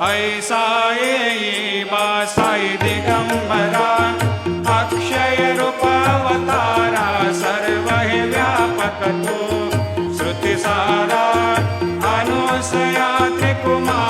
ऐसा येई बासाई दिगंबरा अक्षय रूप अवतारा सर्व ही व्यापक तो श्रुति सारा अनुसया त्रिकुमार